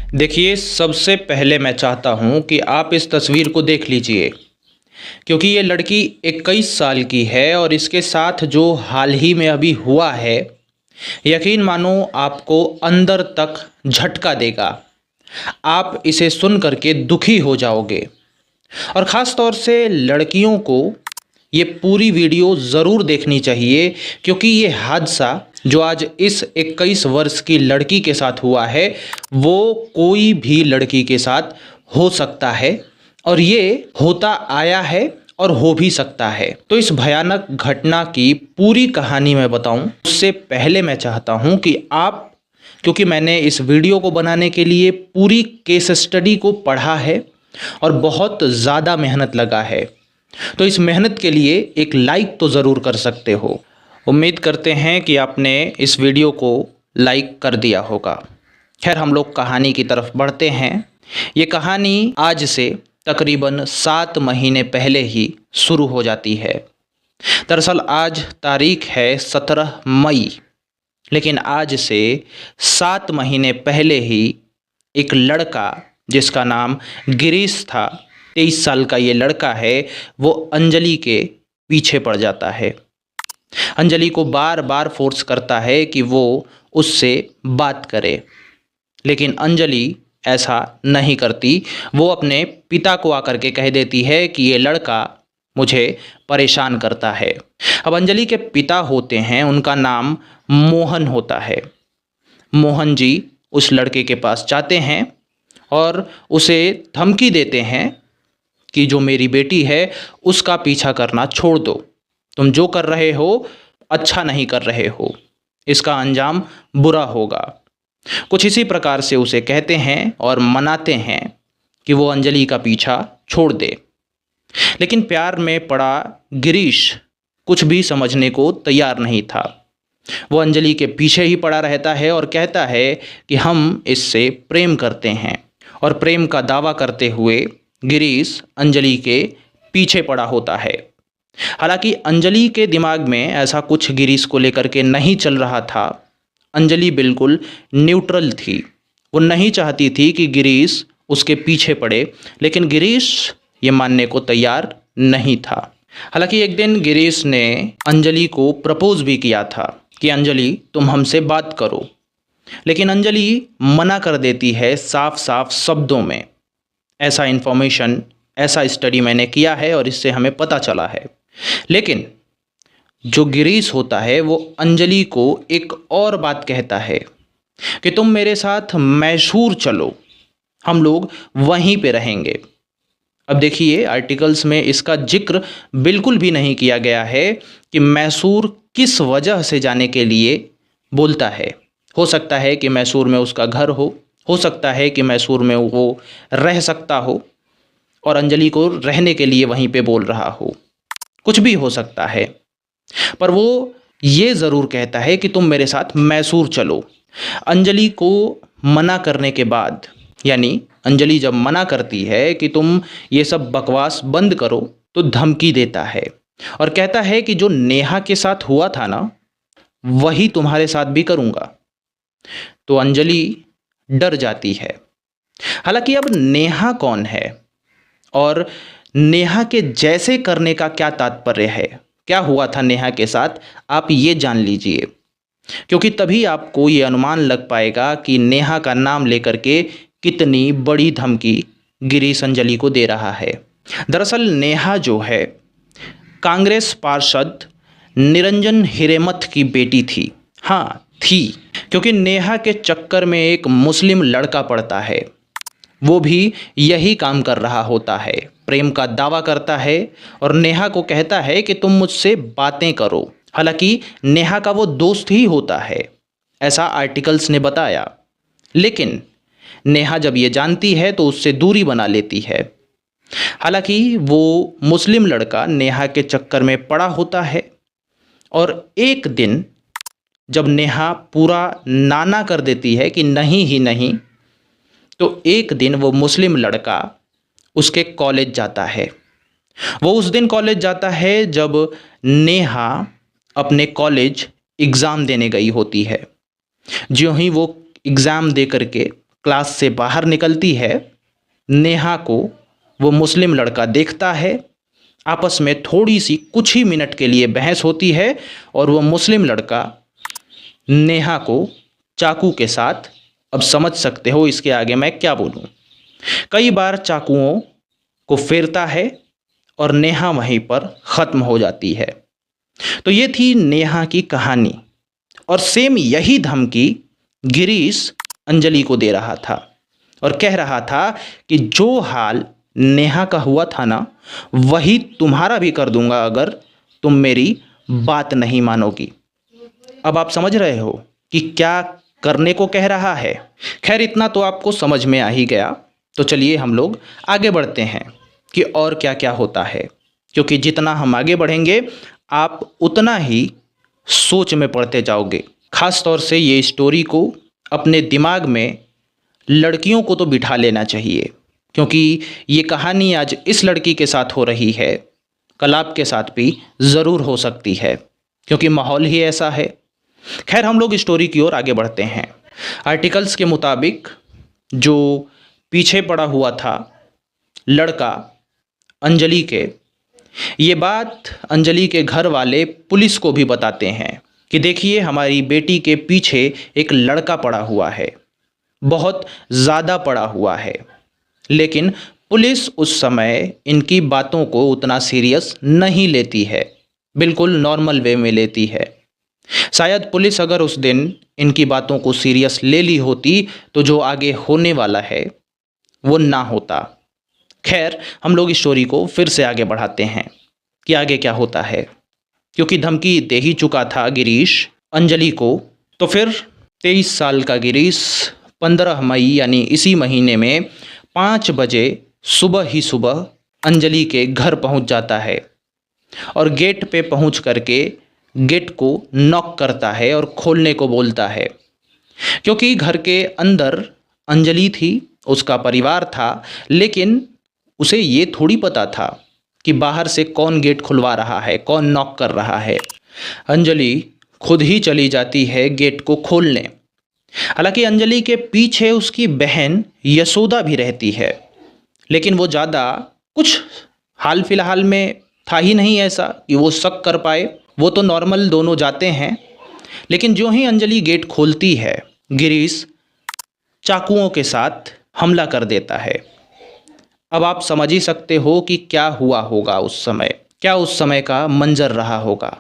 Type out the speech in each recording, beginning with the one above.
देखिए, सबसे पहले मैं चाहता हूँ कि आप इस तस्वीर को देख लीजिए, क्योंकि ये लड़की 21 साल की है और इसके साथ जो हाल ही में अभी हुआ है, यकीन मानो आपको अंदर तक झटका देगा। आप इसे सुन कर के दुखी हो जाओगे और ख़ास तौर से लड़कियों को ये पूरी वीडियो ज़रूर देखनी चाहिए, क्योंकि ये हादसा जो आज इस 21 वर्ष की लड़की के साथ हुआ है, वो कोई भी लड़की के साथ हो सकता है और ये होता आया है और हो भी सकता है। तो इस भयानक घटना की पूरी कहानी मैं बताऊं उससे पहले मैं चाहता हूं कि आप, क्योंकि मैंने इस वीडियो को बनाने के लिए पूरी केस स्टडी को पढ़ा है और बहुत ज़्यादा मेहनत लगा है, तो इस मेहनत के लिए एक लाइक तो ज़रूर कर सकते हो। उम्मीद करते हैं कि आपने इस वीडियो को लाइक कर दिया होगा। खैर, हम लोग कहानी की तरफ बढ़ते हैं। ये कहानी आज से तकरीबन 7 महीने पहले ही शुरू हो जाती है। दरअसल आज तारीख है 17 मई, लेकिन आज से 7 महीने पहले ही एक लड़का जिसका नाम गिरीश था, 23 साल का ये लड़का है, वो अंजलि के पीछे पड़ जाता है। अंजलि को बार बार फोर्स करता है कि वो उससे बात करे, लेकिन अंजलि ऐसा नहीं करती। वो अपने पिता को आकर के कह देती है कि ये लड़का मुझे परेशान करता है। अब अंजलि के पिता होते हैं, उनका नाम मोहन होता है। मोहन जी उस लड़के के पास जाते हैं और उसे धमकी देते हैं कि जो मेरी बेटी है उसका पीछा करना छोड़ दो, तुम जो कर रहे हो अच्छा नहीं कर रहे हो, इसका अंजाम बुरा होगा। कुछ इसी प्रकार से उसे कहते हैं और मनाते हैं कि वो अंजलि का पीछा छोड़ दे। लेकिन प्यार में पड़ा गिरीश कुछ भी समझने को तैयार नहीं था। वो अंजलि के पीछे ही पड़ा रहता है और कहता है कि हम इससे प्रेम करते हैं, और प्रेम का दावा करते हुए गिरीश अंजलि के पीछे पड़ा होता है। हालांकि अंजलि के दिमाग में ऐसा कुछ गिरीश को लेकर के नहीं चल रहा था। अंजलि बिल्कुल न्यूट्रल थी। वो नहीं चाहती थी कि गिरीश उसके पीछे पड़े, लेकिन गिरीश ये मानने को तैयार नहीं था। हालांकि एक दिन गिरीश ने अंजलि को प्रपोज भी किया था कि अंजलि तुम हमसे बात करो, लेकिन अंजलि मना कर देती है साफ साफ शब्दों में। ऐसा इन्फॉर्मेशन, ऐसा स्टडी मैंने किया है और इससे हमें पता चला है। लेकिन जो गिरीश होता है वो अंजलि को एक और बात कहता है कि तुम मेरे साथ मैसूर चलो, हम लोग वहीं पे रहेंगे। अब देखिए, आर्टिकल्स में इसका जिक्र बिल्कुल भी नहीं किया गया है कि मैसूर किस वजह से जाने के लिए बोलता है। हो सकता है कि मैसूर में उसका घर हो सकता है कि मैसूर में वो रह सकता हो और अंजलि को रहने के लिए वहीं पे बोल रहा हो, कुछ भी हो सकता है। पर वो ये ज़रूर कहता है कि तुम मेरे साथ मैसूर चलो। अंजलि को मना करने के बाद, यानी अंजलि जब मना करती है कि तुम ये सब बकवास बंद करो, तो धमकी देता है और कहता है कि जो नेहा के साथ हुआ था ना, वही तुम्हारे साथ भी करूँगा। तो अंजलि डर जाती है। हालांकि अब नेहा कौन है और नेहा के जैसे करने का क्या तात्पर्य है, क्या हुआ था नेहा के साथ, आप ये जान लीजिए, क्योंकि तभी आपको ये अनुमान लग पाएगा कि नेहा का नाम लेकर के कितनी बड़ी धमकी गिरीश अंजलि को दे रहा है। दरअसल नेहा जो है कांग्रेस पार्षद निरंजन हिरेमठ की बेटी थी। हाँ थी, क्योंकि नेहा के चक्कर में एक मुस्लिम लड़का पड़ता है। वो भी यही काम कर रहा होता है, प्रेम का दावा करता है और नेहा को कहता है कि तुम मुझसे बातें करो। हालांकि नेहा का वो दोस्त ही होता है, ऐसा आर्टिकल्स ने बताया। लेकिन नेहा जब ये जानती है तो उससे दूरी बना लेती है। हालांकि वो मुस्लिम लड़का नेहा के चक्कर में पड़ा होता है और एक दिन जब नेहा पूरा नाना कर देती है कि नहीं ही नहीं, तो एक दिन वो मुस्लिम लड़का उसके कॉलेज जाता है। वो उस दिन कॉलेज जाता है जब नेहा अपने कॉलेज एग्ज़ाम देने गई होती है। ज्यों ही वो एग्ज़ाम दे करके क्लास से बाहर निकलती है, नेहा को वो मुस्लिम लड़का देखता है। आपस में थोड़ी सी कुछ ही मिनट के लिए बहस होती है और वो मुस्लिम लड़का नेहा को चाकू के साथ, अब समझ सकते हो इसके आगे मैं क्या बोलूं, कई बार चाकुओं को फेरता है और नेहा वहीं पर ख़त्म हो जाती है। तो ये थी नेहा की कहानी और सेम यही धमकी गिरीश अंजलि को दे रहा था और कह रहा था कि जो हाल नेहा का हुआ था ना, वही तुम्हारा भी कर दूंगा अगर तुम मेरी बात नहीं मानोगी। अब आप समझ रहे हो कि क्या करने को कह रहा है। खैर इतना तो आपको समझ में आ ही गया। तो चलिए हम लोग आगे बढ़ते हैं कि और क्या क्या होता है, क्योंकि जितना हम आगे बढ़ेंगे आप उतना ही सोच में पड़ते जाओगे। ख़ास तौर से ये स्टोरी को अपने दिमाग में लड़कियों को तो बिठा लेना चाहिए, क्योंकि ये कहानी आज इस लड़की के साथ हो रही है, कल आपके साथ भी ज़रूर हो सकती है, क्योंकि माहौल ही ऐसा है। खैर हम लोग स्टोरी की ओर आगे बढ़ते हैं। आर्टिकल्स के मुताबिक जो पीछे पड़ा हुआ था लड़का अंजलि के, ये बात अंजलि के घर वाले पुलिस को भी बताते हैं कि देखिए हमारी बेटी के पीछे एक लड़का पड़ा हुआ है, बहुत ज़्यादा पड़ा हुआ है। लेकिन पुलिस उस समय इनकी बातों को उतना सीरियस नहीं लेती है, बिल्कुल नॉर्मल वे में लेती है। शायद पुलिस अगर उस दिन इनकी बातों को सीरियस ले ली होती तो जो आगे होने वाला है वो ना होता। खैर हम लोग स्टोरी को फिर से आगे बढ़ाते हैं कि आगे क्या होता है, क्योंकि धमकी दे ही चुका था गिरीश अंजलि को। तो फिर 23 साल का गिरीश 15 मई यानी इसी महीने में 5 बजे सुबह ही सुबह अंजलि के घर पहुंच जाता है और गेट पे पहुंच करके गेट को नॉक करता है और खोलने को बोलता है, क्योंकि घर के अंदर अंजलि थी, उसका परिवार था, लेकिन उसे ये थोड़ी पता था कि बाहर से कौन गेट खुलवा रहा है, कौन नॉक कर रहा है। अंजलि खुद ही चली जाती है गेट को खोलने। हालांकि अंजलि के पीछे उसकी बहन यशोदा भी रहती है, लेकिन वो ज़्यादा कुछ हाल फिलहाल में था ही नहीं ऐसा कि वो शक कर पाए। वो तो नॉर्मल दोनों जाते हैं। लेकिन जो ही अंजलि गेट खोलती है, गिरीश चाकुओं के साथ हमला कर देता है। अब आप समझ ही सकते हो कि क्या हुआ होगा उस समय, क्या उस समय का मंजर रहा होगा।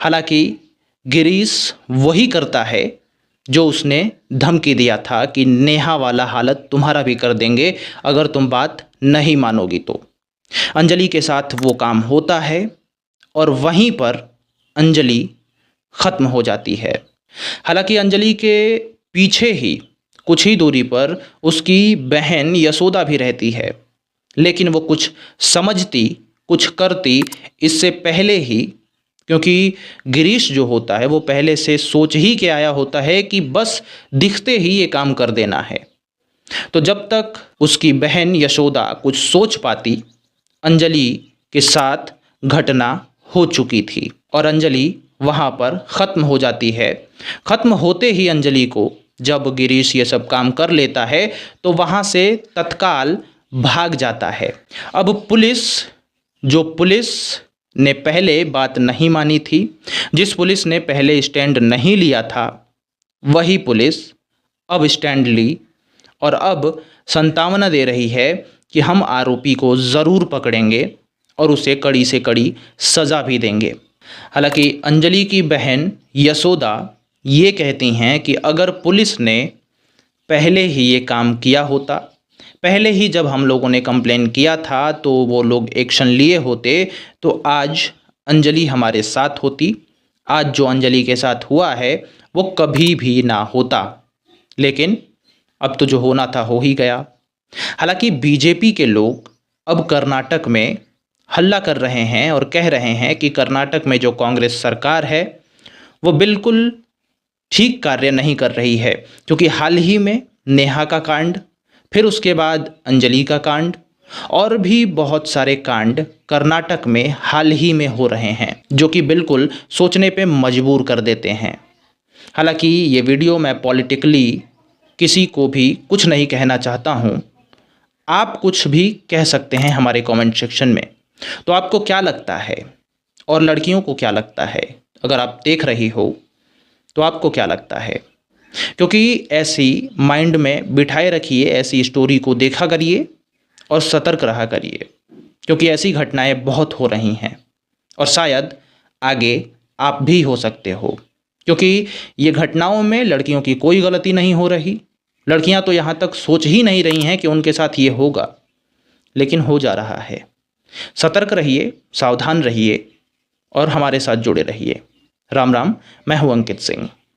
हालांकि गिरीश वही करता है जो उसने धमकी दिया था कि नेहा वाला हालत तुम्हारा भी कर देंगे अगर तुम बात नहीं मानोगी तो। अंजलि के साथ वो काम होता है और वहीं पर अंजलि ख़त्म हो जाती है। हालांकि अंजलि के पीछे ही कुछ ही दूरी पर उसकी बहन यशोदा भी रहती है, लेकिन वो कुछ समझती, कुछ करती इससे पहले ही, क्योंकि गिरीश जो होता है वो पहले से सोच ही के आया होता है कि बस दिखते ही ये काम कर देना है। तो जब तक उसकी बहन यशोदा कुछ सोच पाती, अंजलि के साथ घटना हो चुकी थी और अंजलि वहाँ पर ख़त्म हो जाती है। ख़त्म होते ही अंजलि को जब गिरीश ये सब काम कर लेता है तो वहाँ से तत्काल भाग जाता है। अब पुलिस ने पहले बात नहीं मानी थी, जिस पुलिस ने पहले स्टैंड नहीं लिया था, वही पुलिस अब स्टैंड ली और अब संतावना दे रही है कि हम आरोपी को ज़रूर पकड़ेंगे और उसे कड़ी से कड़ी सज़ा भी देंगे। हालांकि अंजलि की बहन यशोदा ये कहती हैं कि अगर पुलिस ने पहले ही ये काम किया होता, पहले ही जब हम लोगों ने कंप्लेन किया था तो वो लोग एक्शन लिए होते, तो आज अंजलि हमारे साथ होती। आज जो अंजलि के साथ हुआ है वो कभी भी ना होता, लेकिन अब तो जो होना था हो ही गया। हालांकि बीजेपी के लोग अब कर्नाटक में हल्ला कर रहे हैं और कह रहे हैं कि कर्नाटक में जो कांग्रेस सरकार है वो बिल्कुल ठीक कार्य नहीं कर रही है, क्योंकि हाल ही में नेहा का कांड, फिर उसके बाद अंजलि का कांड और भी बहुत सारे कांड कर्नाटक में हाल ही में हो रहे हैं, जो कि बिल्कुल सोचने पे मजबूर कर देते हैं। हालांकि ये वीडियो मैं पॉलिटिकली किसी को भी कुछ नहीं कहना चाहता हूँ। आप कुछ भी कह सकते हैं हमारे कमेंट सेक्शन में। तो आपको क्या लगता है और लड़कियों को क्या लगता है, अगर आप देख रही हो तो आपको क्या लगता है? क्योंकि ऐसी माइंड में बिठाए रखिए, ऐसी स्टोरी को देखा करिए और सतर्क रहा करिए, क्योंकि ऐसी घटनाएं बहुत हो रही हैं और शायद आगे आप भी हो सकते हो, क्योंकि ये घटनाओं में लड़कियों की कोई गलती नहीं हो रही। लड़कियां तो यहाँ तक सोच ही नहीं रही हैं कि उनके साथ ये होगा, लेकिन हो जा रहा है। सतर्क रहिए, सावधान रहिए और हमारे साथ जुड़े रहिए। राम राम, मैं हूं अंकित सिंह।